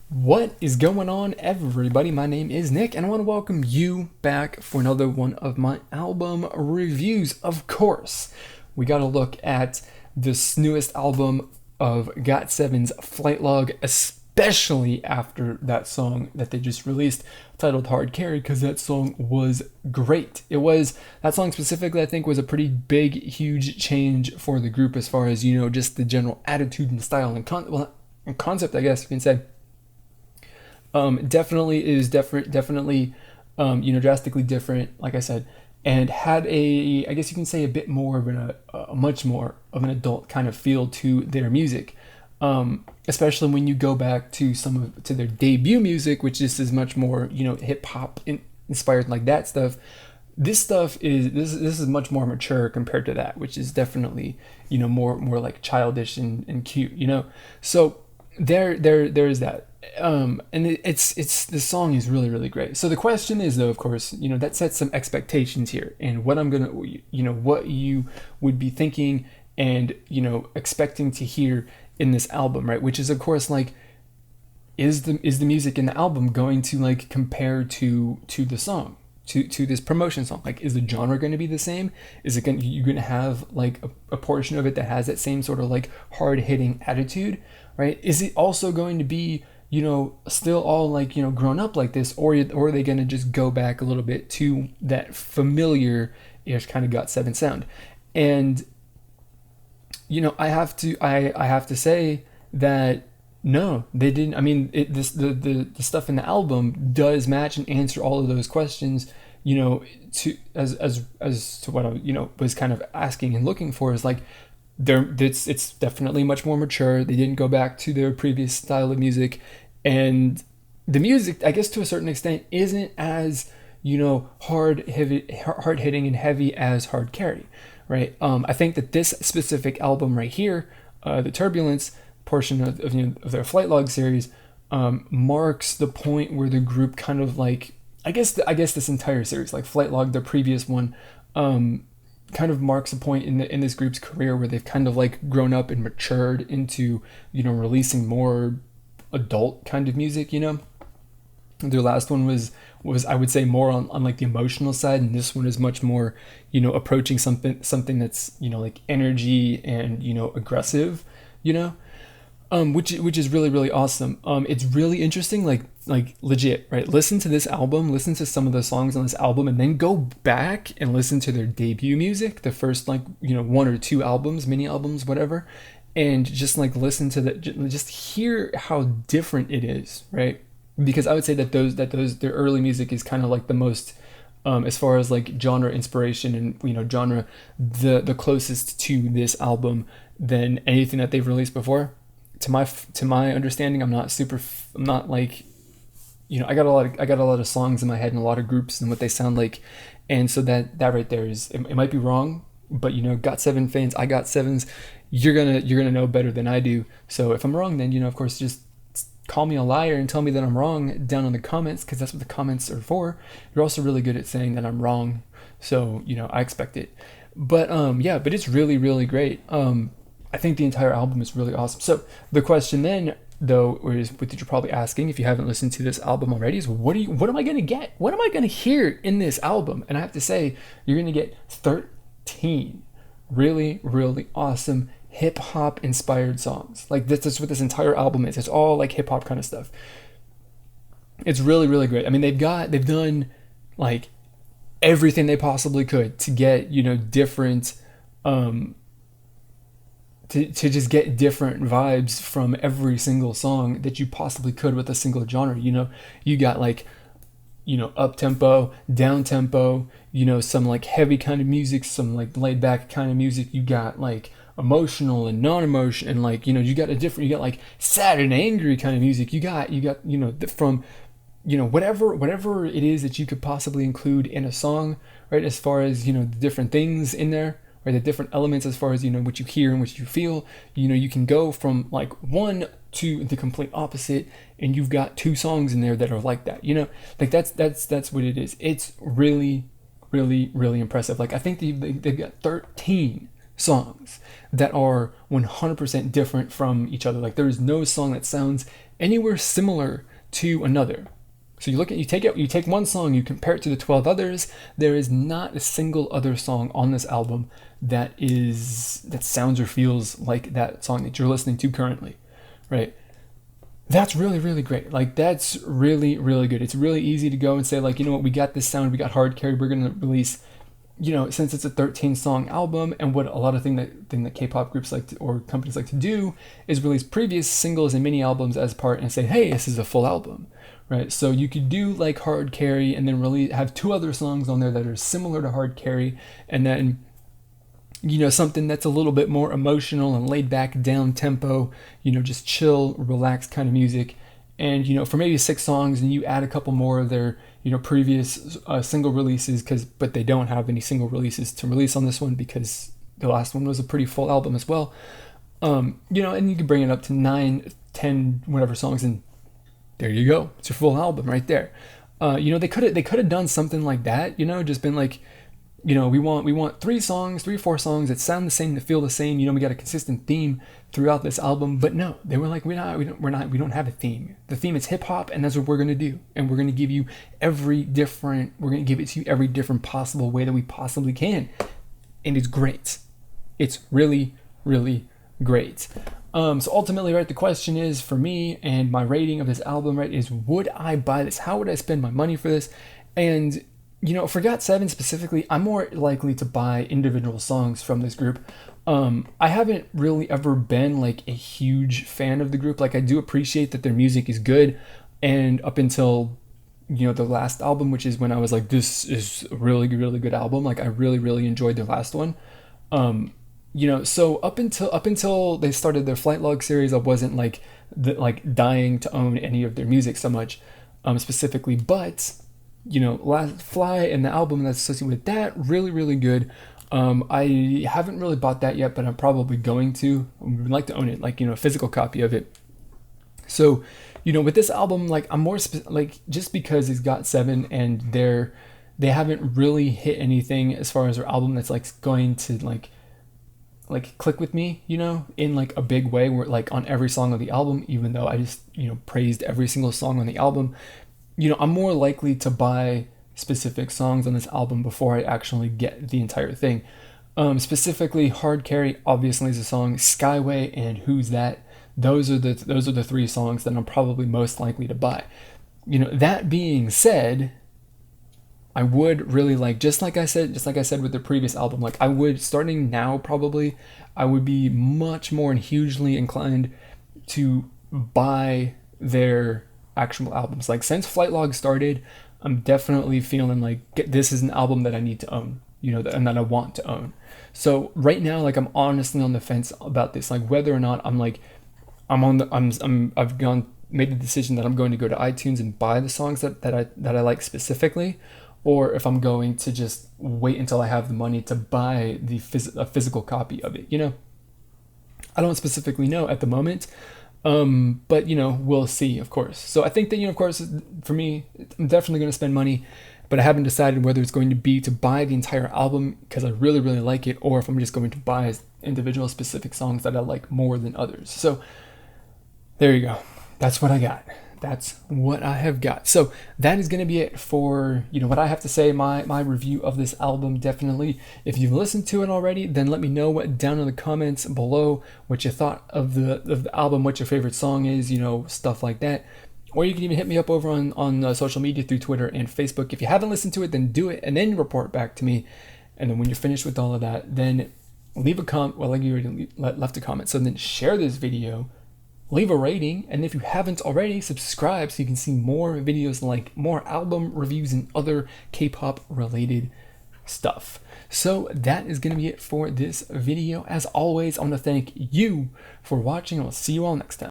What is going on, everybody? My name is Nick, and I want to welcome you back for another one of my album reviews. Of course, we got to look at this newest album of GOT7's Flight Log, especially after that song that they just released titled Hard Carry, because that song was great. That song specifically, I think, was a pretty big, huge change for the group as far as, just the general attitude and style and concept, I guess you can say. Definitely is definitely, drastically different, like I said, and had I guess you can say, a bit more of a much more of an adult kind of feel to their music, especially when you go back to to their debut music, which is much more, hip hop inspired, like that stuff. This is much more mature compared to that, which is definitely, more like childish and cute, So there's that. And it's the song is really, really great. So the question is, though, of course, that sets some expectations here, and what what you would be thinking and, expecting to hear in this album, right? Which is, of course, like, is the music in the album going to, like, compare to the song, to this promotion song? Like, is the genre going to be the same? Is it you're going to have, like, a portion of it that has that same sort of, like, hard hitting attitude, right? Is it also going to be, still all, like, grown up like this, or are they going to just go back a little bit to that familiar-ish kind of GOT7 sound? And, I have to say that no, they didn't. I mean, the stuff in the album does match and answer all of those questions, to as to what I, was kind of asking and looking for, is like, it's definitely much more mature. They didn't go back to their previous style of music, and the music, I guess, to a certain extent, isn't as, hard hitting and heavy as Hard Carry, right? I think that this specific album right here, the Turbulence portion of their Flight Log series, marks the point where the group kind of, like, I guess this entire series, like Flight Log, the previous one, kind of marks a point in this group's career where they've kind of, like, grown up and matured into, releasing more adult kind of music. Their last one was I would say more on like the emotional side, and this one is much more, approaching something that's, like, energy and, aggressive, which is really, really awesome. It's really interesting, like legit, right? Listen to this album, listen to some of the songs on this album, and then go back and listen to their debut music, the first, like, one or two albums, mini albums, whatever, and just, like, listen to just hear how different it is, right? Because I would say that their early music is kind of like the most, as far as, like, genre inspiration and, genre, the closest to this album than anything that they've released before. To my understanding, I'm not like, I got a lot of songs in my head and a lot of groups and what they sound like, and so that right there is, it might be wrong, but, GOT7 fans, I got sevens, you're gonna know better than I do. So if I'm wrong, then, of course, just call me a liar and tell me that I'm wrong down in the comments, because that's what the comments are for. You're also really good at saying that I'm wrong, so, I expect it. But yeah, but it's really, really great. I think the entire album is really awesome. So the question then, though, is what you're probably asking, if you haven't listened to this album already, is what am I gonna get? What am I gonna hear in this album? And I have to say, you're gonna get 13 really, really awesome hip hop inspired songs. Like, that's what this entire album is. It's all, like, hip hop kind of stuff. It's really, really great. I mean, they've done, like, everything they possibly could to get, different, to just get different vibes from every single song that you possibly could with a single genre. You got, like, up tempo, down tempo, some, like, heavy kind of music, some, like, laid back kind of music. You got, like, emotional and non-emotional, and, like, you got, like, sad and angry kind of music. You got from, whatever it is that you could possibly include in a song, right? As far as, the different things in there, right? The different elements, as far as, what you hear and what you feel, you can go from, like, one to the complete opposite, and you've got two songs in there that are like that. Like, that's what it is. It's really, really, really impressive. Like, I think they've got 13 songs that are 100% different from each other. Like, there is no song that sounds anywhere similar to another. So you take one song, you compare it to the 12 others. There is not a single other song on this album that sounds or feels like that song that you're listening to currently, right? That's really, really great. Like, that's really, really good. It's really easy to go and say, like, you know what, we got this sound, we got hard carry, we're gonna release, you know, since it's a 13 song album, and what a lot of thing that K-pop groups like to, or companies like to do, is release previous singles and mini albums as part and say, hey, this is a full album. Right, so you could do like hard carry and then really have 2 other songs on there that are similar to hard carry, and then, you know, something that's a little bit more emotional and laid back, down tempo, you know, just chill, relaxed kind of music. And, you know, for maybe 6 songs, and you add a couple more of their, you know, previous single releases, but they don't have any single releases to release on this one because the last one was a pretty full album as well. You know, and you can bring it up to 9, 10, whatever songs, and there you go. It's your full album right there. You know, they could have done something like that, you know, just been like, you know, we want 3 or 4 songs that sound the same, that feel the same, you know, we got a consistent theme throughout this album. But no, they were like, we don't have a theme. The theme is hip hop, and that's what we're going to do. And we're going to give you we're going to give it to you every different possible way that we possibly can. And it's great. It's really, really great. So ultimately, right, the question is, for me, and my rating of this album, right, is, would I buy this? How would I spend my money for this? And, you know, for GOT7 specifically, I'm more likely to buy individual songs from this group. I haven't really ever been like a huge fan of the group. Like, I do appreciate that their music is good, and up until, you know, the last album, which is when I was like, this is a really, really good album. Like, I really, really enjoyed their last one. You know, so up until they started their Flight Log series, I wasn't like dying to own any of their music so much, specifically. But, you know, Last Fly and the album that's associated with that, really, really good. I haven't really bought that yet, but I'm probably going to. I would like to own it, like, you know, a physical copy of it. So, you know, with this album, like, I'm more just because it's GOT7 and they haven't really hit anything as far as their album that's like going to like click with me, you know, in like a big way, where like on every song of the album, even though I just, you know, praised every single song on the album, you know, I'm more likely to buy specific songs on this album before I actually get the entire thing. Specifically, Hard Carry obviously is a song, Skyway and Who's That. Those are the 3 songs that I'm probably most likely to buy. You know, that being said, I would really like, just like I said with the previous album, like, I would, starting now probably, I would be much more and hugely inclined to buy their actual albums. Like, since Flight Log started, I'm definitely feeling like this is an album that I need to own, you know, and that I want to own. So right now, like, I'm honestly on the fence about this, like, whether or not I've made the decision that I'm going to go to iTunes and buy the songs that I like specifically, or if I'm going to just wait until I have the money to buy a physical copy of it. You know, I don't specifically know at the moment, but, you know, we'll see, of course. So I think that, you know, of course, for me, I'm definitely going to spend money, but I haven't decided whether it's going to be to buy the entire album because I really, really like it, or if I'm just going to buy individual specific songs that I like more than others. So there you go. That's what I got. That's what I have got. So that is going to be it for, you know, what I have to say, my review of this album. Definitely, if you've listened to it already, then let me know down in the comments below what you thought of the album, what your favorite song is, you know, stuff like that. Or you can even hit me up over on social media through Twitter and Facebook. If you haven't listened to it, then do it, and then report back to me. And then when you're finished with all of that, then leave a comment. Well, like you already left a comment. So then share this video, leave a rating, and if you haven't already, subscribe so you can see more videos like more album reviews and other K-pop related stuff. So that is going to be it for this video. As always, I want to thank you for watching. I'll see you all next time.